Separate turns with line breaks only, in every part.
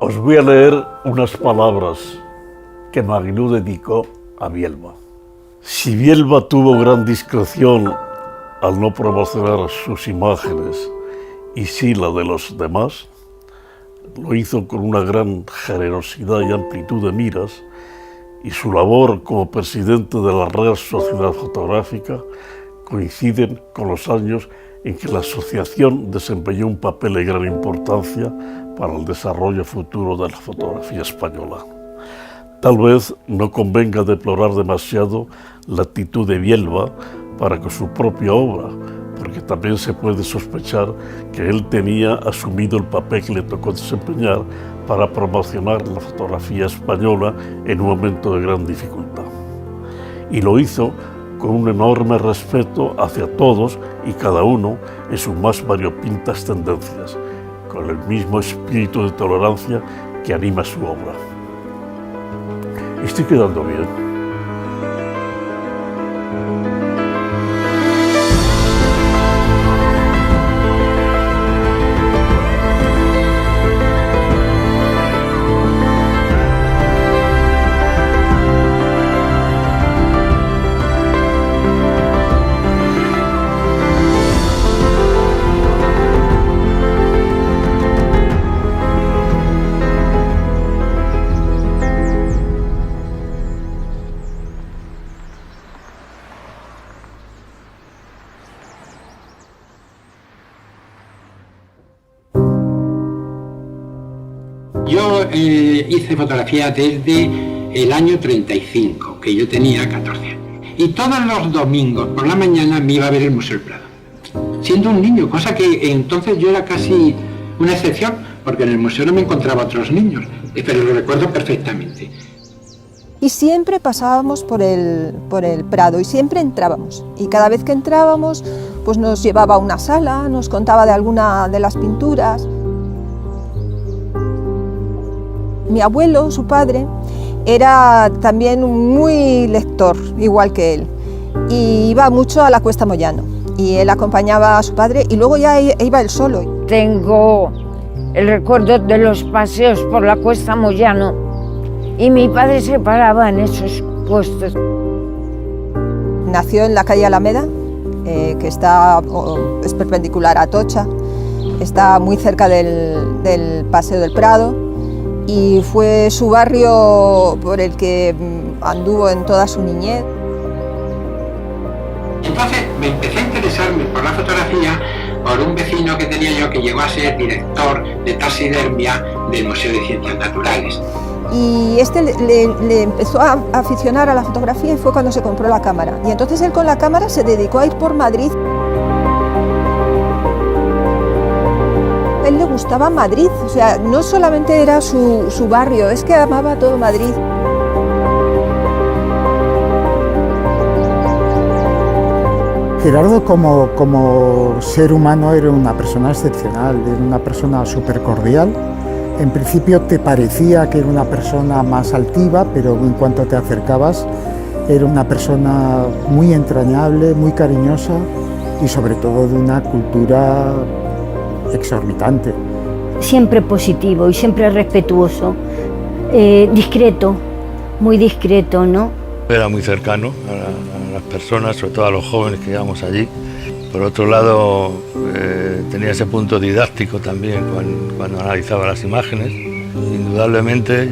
Os voy a leer unas palabras que Marilú dedicó a Bielba. Si Bielba tuvo gran discreción al no promocionar sus imágenes y sí la de los demás, lo hizo con una gran generosidad y amplitud de miras, y su labor como presidente de la Real Sociedad Fotográfica coinciden con los años en que la asociación desempeñó un papel de gran importancia para el desarrollo futuro de la fotografía española. Tal vez no convenga deplorar demasiado la actitud de Bielba para con su propia obra, porque también se puede sospechar que él tenía asumido el papel que le tocó desempeñar para promocionar la fotografía española en un momento de gran dificultad. Y lo hizo con un enorme respeto hacia todos y cada uno en sus más variopintas tendencias, con el mismo espíritu de tolerancia que anima su obra. Estoy quedando bien.
Yo hice fotografía desde el año 35, que yo tenía 14 años. Y todos los domingos por la mañana me iba a ver el Museo del Prado. Siendo un niño, cosa que entonces yo era casi una excepción, porque en el museo no me encontraba otros niños, pero lo recuerdo perfectamente.
Y siempre pasábamos por el Prado y siempre entrábamos. Y cada vez que entrábamos, pues nos llevaba a una sala, nos contaba de alguna de las pinturas. Mi abuelo, su padre, era también muy lector, igual que él, y iba mucho a la Cuesta Moyano, y él acompañaba a su padre y luego ya iba él solo.
Tengo el recuerdo de los paseos por la Cuesta Moyano y mi padre se paraba en esos puestos.
Nació en la calle Alameda, que es perpendicular a Atocha, está muy cerca del Paseo del Prado, y fue su barrio por el que anduvo en toda su niñez.
Entonces me empecé a interesarme por la fotografía por un vecino que tenía yo que llegó a ser director de taxidermia del Museo de Ciencias Naturales.
Y le empezó a aficionar a la fotografía y fue cuando se compró la cámara. Y entonces él con la cámara se dedicó a ir por Madrid. A él le gustaba Madrid, o sea, no solamente era su barrio, es que amaba todo Madrid.
Gerardo como ser humano era una persona excepcional, era una persona súper cordial. En principio te parecía que era una persona más altiva, pero en cuanto te acercabas era una persona muy entrañable, muy cariñosa y sobre todo de una cultura exorbitante.
Siempre positivo y siempre respetuoso, discreto, muy discreto, ¿no?
Era muy cercano a las personas, sobre todo a los jóvenes que íbamos allí. Por otro lado, tenía ese punto didáctico también cuando analizaba las imágenes. Indudablemente,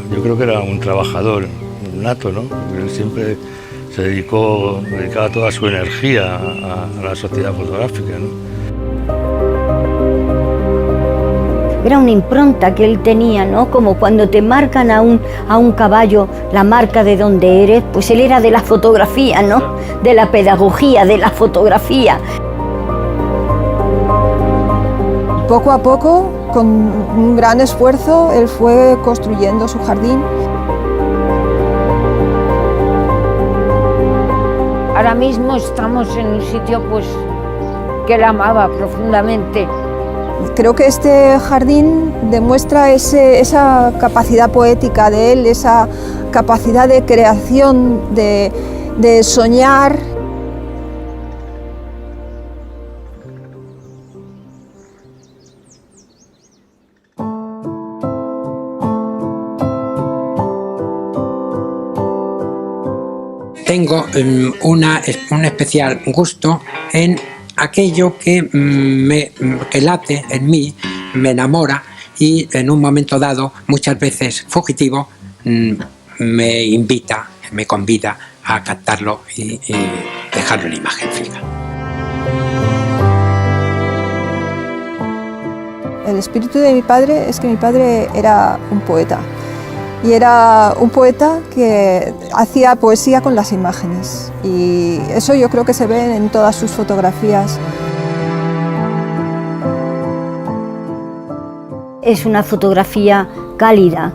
yo creo que era un trabajador nato, ¿no? Él siempre dedicaba toda su energía a la sociedad fotográfica, ¿no?
Era una impronta que él tenía, ¿no? Como cuando te marcan a un caballo la marca de donde eres, pues él era de la fotografía, ¿no? De la pedagogía, de la fotografía.
Poco a poco, con un gran esfuerzo, él fue construyendo su jardín.
Ahora mismo estamos en un sitio pues, que él amaba profundamente.
Creo que este jardín demuestra esa capacidad poética de él, esa capacidad de creación, de soñar.
tengo un especial gusto en aquello que late en mí, me enamora y en un momento dado, muchas veces fugitivo, me convida a captarlo y dejarlo en imagen fija.
El espíritu de mi padre es que mi padre era un poeta. Y era un poeta que hacía poesía con las imágenes. Y eso yo creo que se ve en todas sus fotografías.
Es una fotografía cálida,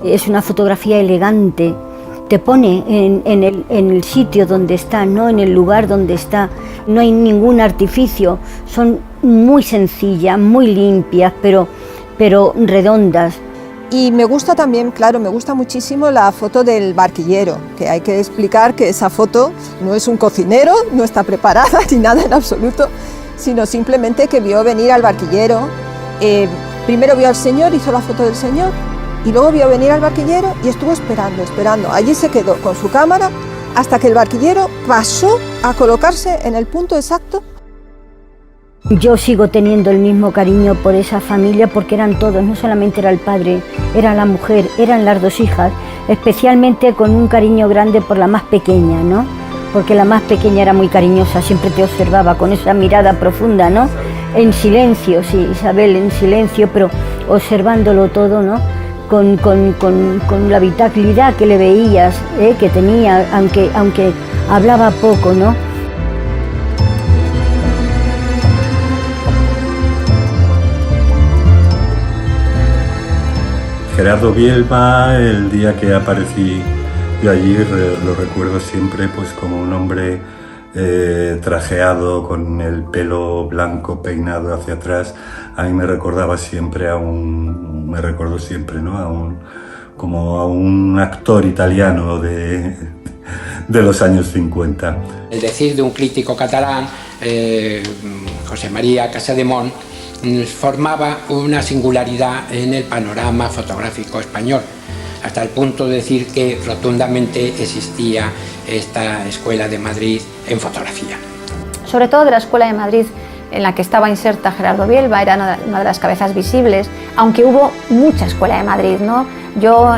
es una fotografía elegante. Te pone en el sitio donde está, ¿no? En el lugar donde está. No hay ningún artificio, son muy sencillas, muy limpias, pero redondas.
Y me gusta también, claro, me gusta muchísimo la foto del barquillero, que hay que explicar que esa foto no es un cocinero, no está preparada ni nada en absoluto, sino simplemente que vio venir al barquillero. Primero vio al señor, hizo la foto del señor, y luego vio venir al barquillero y estuvo esperando. Allí se quedó con su cámara hasta que el barquillero pasó a colocarse en el punto exacto.
Yo sigo teniendo el mismo cariño por esa familia porque eran todos, no solamente era el padre, era la mujer, eran las dos hijas, especialmente con un cariño grande por la más pequeña, ¿no? Porque la más pequeña era muy cariñosa, siempre te observaba con esa mirada profunda, ¿no? En silencio, sí, Isabel, en silencio, pero observándolo todo, ¿no? Con la vitalidad que le veías, que tenía, aunque hablaba poco, ¿no?
Gerardo Bielba, el día que aparecí yo allí, lo recuerdo siempre pues como un hombre trajeado, con el pelo blanco peinado hacia atrás. A mí me recordaba siempre ¿no? como a un actor italiano de los años 50.
El decir de un crítico catalán, José María Casademont, formaba una singularidad en el panorama fotográfico español, hasta el punto de decir que rotundamente existía esta Escuela de Madrid en fotografía.
Sobre todo de la Escuela de Madrid, en la que estaba inserta Gerardo Bielba, era una de las cabezas visibles, aunque hubo mucha Escuela de Madrid, ¿no? Yo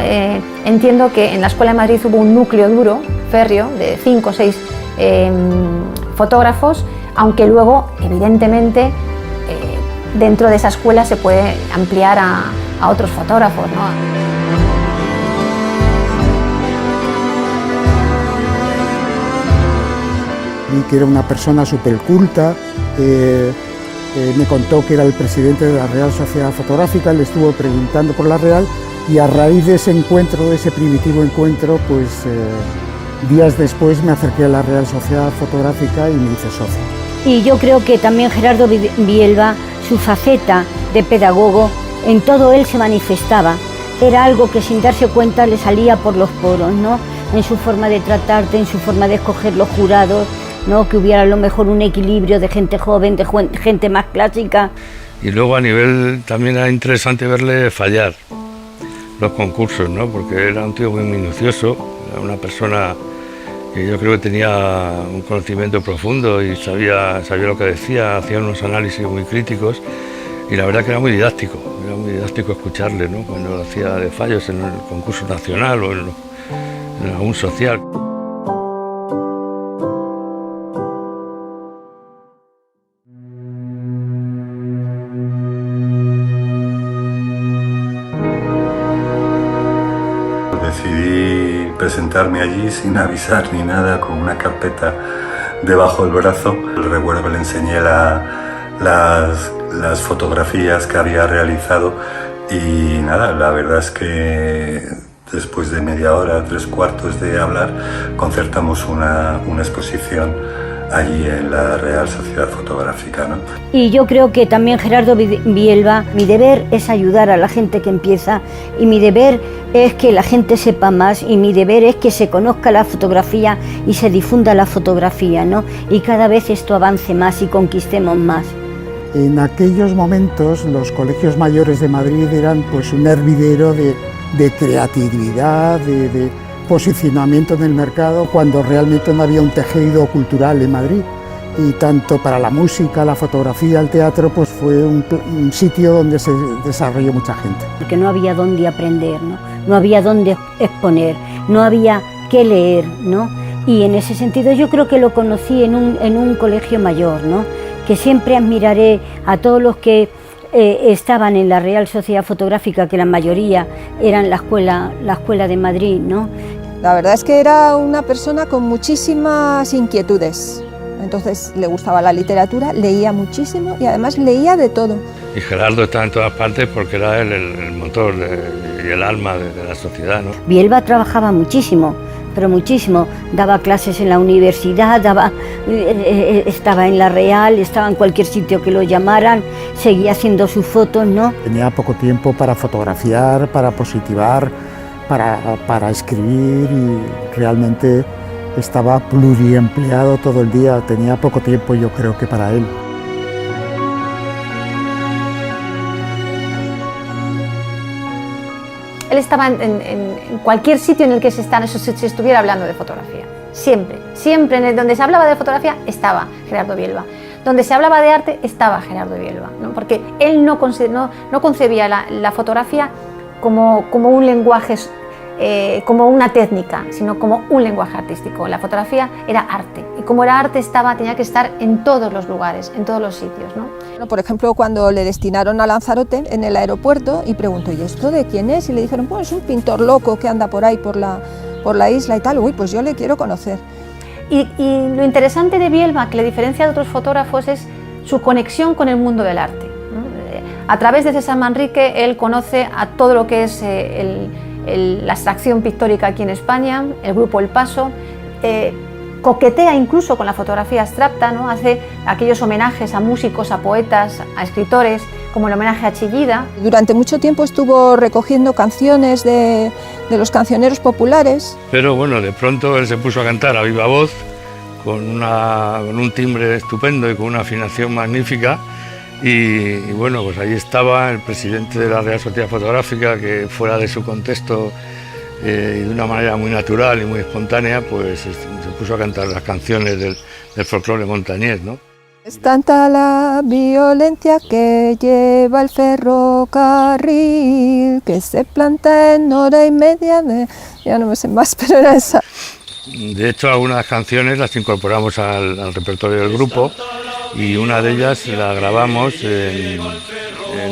entiendo que en la Escuela de Madrid hubo un núcleo duro, férreo, de 5 o 6 fotógrafos, aunque luego, evidentemente, dentro de esa escuela se puede ampliar a otros fotógrafos, ¿no?
Y que era una persona súper culta, me contó que era el presidente de la Real Sociedad Fotográfica, le estuvo preguntando por la Real y a raíz de ese encuentro, de ese primitivo encuentro, pues días después me acerqué a la Real Sociedad Fotográfica y me hice socio.
Y yo creo que también Gerardo Bielba, su faceta de pedagogo, en todo él se manifestaba. Era algo que sin darse cuenta le salía por los poros, ¿no? En su forma de tratarte, en su forma de escoger los jurados, ¿no? Que hubiera a lo mejor un equilibrio de gente joven, de gente más clásica.
Y luego a nivel también era interesante verle fallar los concursos, ¿no? Porque era un tío muy minucioso, era una persona que yo creo que tenía un conocimiento profundo y sabía lo que decía, hacía unos análisis muy críticos y la verdad que era muy didáctico escucharle, ¿no? Cuando hacía de fallos en el concurso nacional o en algún social.
Decidí presentarme allí sin avisar ni nada, con una carpeta debajo del brazo. Recuerdo que le enseñé las fotografías que había realizado y nada, la verdad es que después de media hora, 3/4 de hablar, concertamos una exposición allí en la Real Sociedad Fotográfica, ¿no?
Y yo creo que también Gerardo Bielba, mi deber es ayudar a la gente que empieza y mi deber es que la gente sepa más y mi deber es que se conozca la fotografía y se difunda la fotografía, ¿no? Y cada vez esto avance más y conquistemos más.
En aquellos momentos los colegios mayores de Madrid eran pues un hervidero de creatividad, posicionamiento en el mercado cuando realmente no había un tejido cultural en Madrid. Y tanto para la música, la fotografía, el teatro, pues fue un sitio donde se desarrolló mucha gente.
Porque no había dónde aprender, ¿no? No había dónde exponer, no había qué leer, ¿no? Y en ese sentido yo creo que lo conocí en un colegio mayor, ¿no? Que siempre admiraré a todos los que estaban en la Real Sociedad Fotográfica, que la mayoría eran la escuela de Madrid, ¿no?
La verdad es que era una persona con muchísimas inquietudes. Entonces le gustaba la literatura, leía muchísimo y además leía de todo.
Y Gerardo estaba en todas partes porque era él el motor y el alma de la sociedad, ¿no?
Bielba trabajaba muchísimo, pero muchísimo. Daba clases en la universidad, estaba en la Real, estaba en cualquier sitio que lo llamaran, seguía haciendo sus fotos, ¿no?
Tenía poco tiempo para fotografiar, para positivar, para escribir y realmente estaba pluriempleado todo el día, tenía poco tiempo yo creo que para él.
Él estaba en cualquier sitio en el que se estuviera hablando de fotografía, siempre, siempre donde se hablaba de fotografía estaba Gerardo Bielba, donde se hablaba de arte estaba Gerardo Bielba, ¿no? Porque él no concebía la fotografía como un lenguaje, como una técnica, sino como un lenguaje artístico. La fotografía era arte y como era arte tenía que estar en todos los lugares, en todos los sitios, ¿no?
Bueno, por ejemplo, cuando le destinaron a Lanzarote en el aeropuerto y preguntó, ¿y esto de quién es? Y le dijeron, pues es un pintor loco que anda por ahí por la isla y tal. Uy, pues yo le quiero conocer.
Y lo interesante de Bielba, que le diferencia de otros fotógrafos, es su conexión con el mundo del arte, ¿no? A través de César Manrique él conoce a todo lo que es la abstracción pictórica aquí en España, el grupo El Paso, coquetea incluso con la fotografía abstracta, ¿no? Hace aquellos homenajes a músicos, a poetas, a escritores, como el homenaje a Chillida.
Durante mucho tiempo estuvo recogiendo canciones de los cancioneros populares.
Pero bueno, de pronto él se puso a cantar a viva voz, con un timbre estupendo y con una afinación magnífica. Y bueno, pues ahí estaba el presidente de la Real Sociedad Fotográfica, que fuera de su contexto y de una manera muy natural y muy espontánea, pues se puso a cantar las canciones del folclore montañés, ¿no?
Es tanta la violencia que lleva el ferrocarril, que se planta en hora y media de... Ya no me sé más, pero era esa.
De hecho, algunas canciones las incorporamos al repertorio del grupo y una de ellas la grabamos en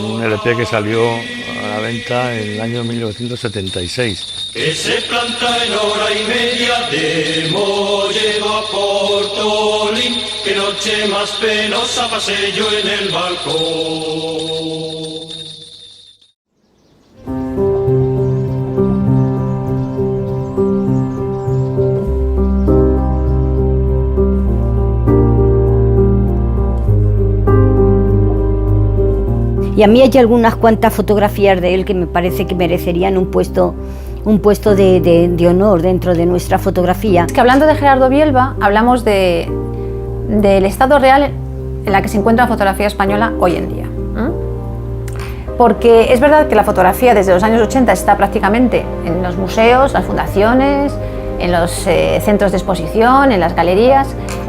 un LP que salió a la venta en el año 1976.
Que se planta en hora y media de Molledo a Portolín, que noche más penosa pasé yo en el balcón.
Y a mí hay algunas cuantas fotografías de él que me parece que merecerían un puesto de honor dentro de nuestra fotografía.
Es que hablando de Gerardo Bielba, hablamos del estado real en la que se encuentra la fotografía española hoy en día. Porque es verdad que la fotografía desde los años 80 está prácticamente en los museos, las fundaciones, en los centros de exposición, en las galerías,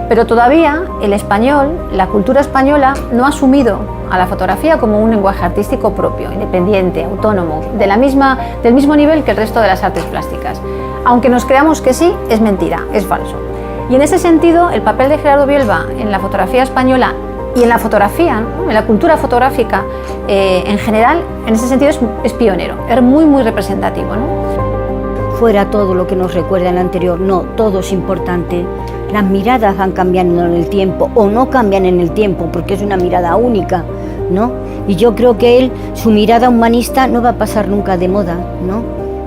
pero todavía el español, la cultura española, no ha asumido a la fotografía como un lenguaje artístico propio, independiente, autónomo, del mismo nivel que el resto de las artes plásticas. Aunque nos creamos que sí, es mentira, es falso. Y en ese sentido, el papel de Gerardo Bielba en la fotografía española y en la fotografía, ¿no? En la cultura fotográfica en general, en ese sentido es pionero, es muy, muy representativo, ¿no?
Fuera todo lo que nos recuerda el anterior, no, todo es importante. Las miradas van cambiando en el tiempo o no cambian en el tiempo porque es una mirada única, ¿no? Y yo creo que él, su mirada humanista no va a pasar nunca de moda, ¿no?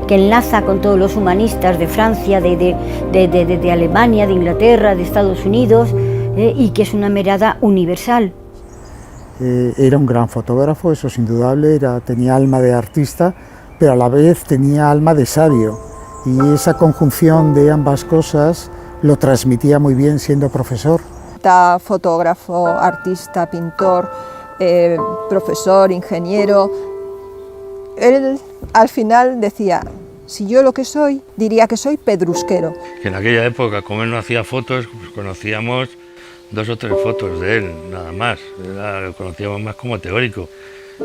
Que enlaza con todos los humanistas de Francia, de Alemania, de Inglaterra, de Estados Unidos, y que es una mirada universal.
Era un gran fotógrafo, eso es indudable, tenía alma de artista, pero a la vez tenía alma de sabio. Y esa conjunción de ambas cosas lo transmitía muy bien siendo profesor.
Fotógrafo, artista, pintor, profesor, ingeniero. Él al final decía, Si yo lo que soy, diría que soy pedrusquero.
Que en aquella época, como él no hacía fotos, pues conocíamos 2 o 3 fotos de él, nada más. Lo conocíamos más como teórico.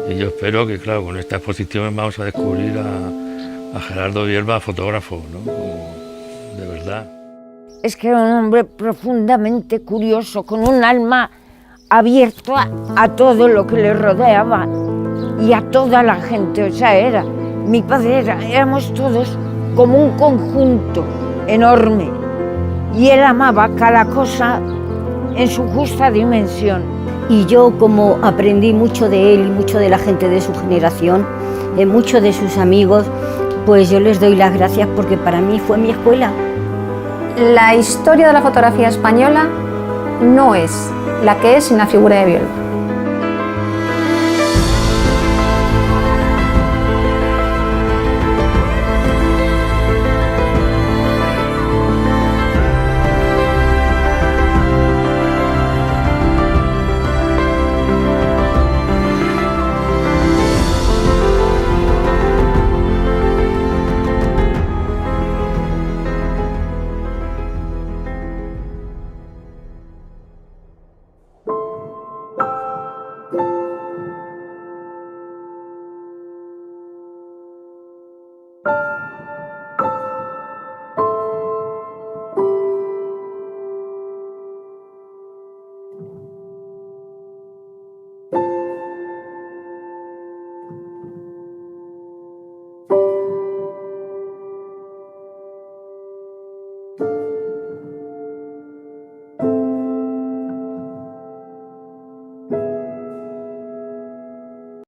Y yo espero que, claro, con esta exposición vamos a descubrir a Gerardo Bielba, fotógrafo, ¿no? De verdad.
Es que era un hombre profundamente curioso, con un alma abierta a todo lo que le rodeaba y a toda la gente. O sea, mi padre éramos todos como un conjunto enorme y él amaba cada cosa en su justa dimensión.
Y yo, como aprendí mucho de él y mucho de la gente de su generación, muchos de sus amigos, pues yo les doy las gracias porque para mí fue mi escuela.
La historia de la fotografía española no es la que es sin la figura de Bielba.